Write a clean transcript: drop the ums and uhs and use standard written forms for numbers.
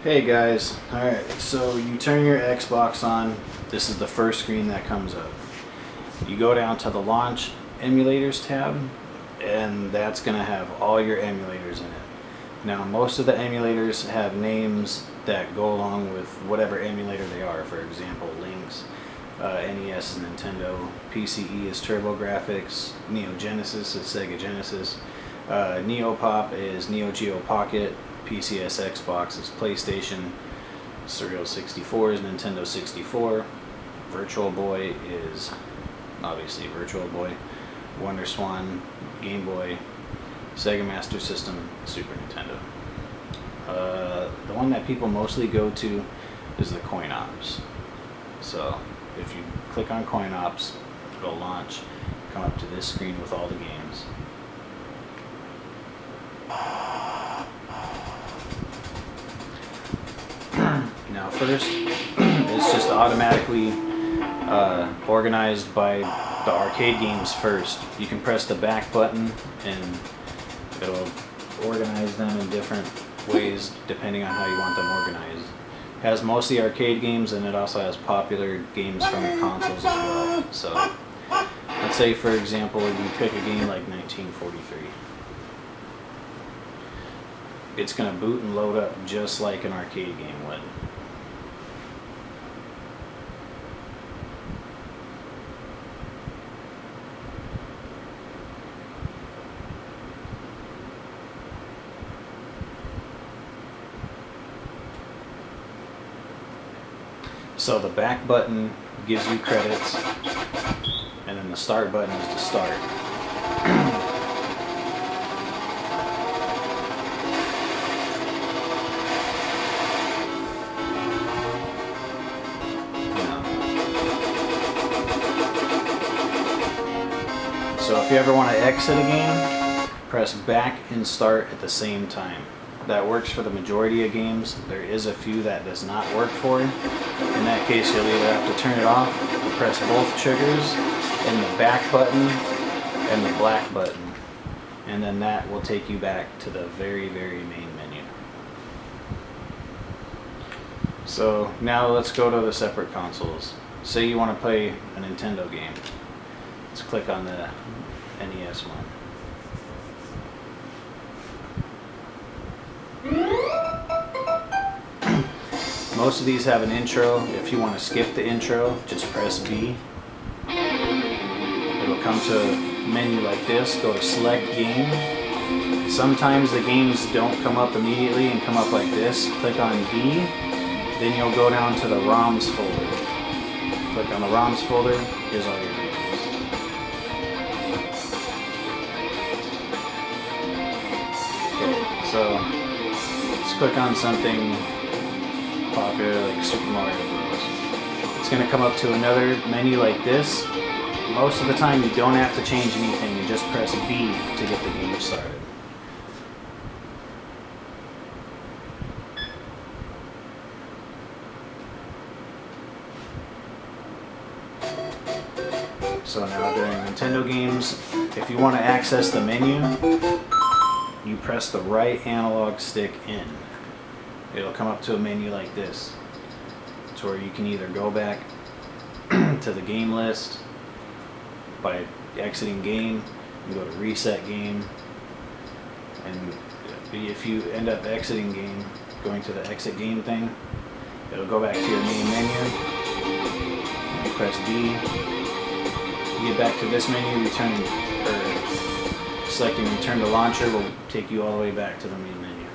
Hey guys, alright, so you turn your Xbox on. This is the first screen that comes up. You go down to the Launch Emulators tab, and that's going to have all your emulators in it. Now, most of the emulators have names that go along with whatever emulator they are. For example, Lynx, NES is Nintendo, PCE is TurboGrafx, Neo Genesis is Sega Genesis, Neopop is Neo Geo Pocket, PCS Xbox is PlayStation, Surreal 64 is Nintendo 64, Virtual Boy is obviously Virtual Boy, Wonder Swan, Game Boy, Sega Master System, Super Nintendo. The one that people mostly go to is the Coin Ops. So if you click on Coin Ops, it'll launch, come up to this screen with all the games. Now first, it's just automatically organized by the arcade games first. You can press the back button and it'll organize them in different ways depending on how you want them organized. It has mostly arcade games, and it also has popular games from the consoles as well. So let's say, for example, you pick a game like 1943. It's going to boot and load up just like an arcade game would. So the back button gives you credits, and then the start button is to start. So if you ever want to exit a game, press back and start at the same time. That works for the majority of games. There is a few that does not work for. In that case, you'll either have to turn it off or press both triggers and the back button and the black button. And then that will take you back to the very, very main menu. So now let's go to the separate consoles. Say you want to play a Nintendo game. Let's click on the NES one. Most of these have an intro. If you want to skip the intro, just press B. It'll come to a menu like this. Go to Select Game. Sometimes the games don't come up immediately and come up like this. Click on B. Then you'll go down to the ROMs folder. Click on the ROMs folder. Here's all your games. Okay, so let's click on something popular like Super Mario Bros. It's going to come up to another menu like this. Most of the time you don't have to change anything, you just press B to get the game started. So now during Nintendo games, if you want to access the menu, you press the right analog stick in. It'll come up to a menu like this. It's where you can either go back to the game list by exiting game, you go to reset game, and if you end up exiting game, going to the exit game thing, it'll go back to your main menu. You press B. You get back to this menu, selecting return to launcher will take you all the way back to the main menu.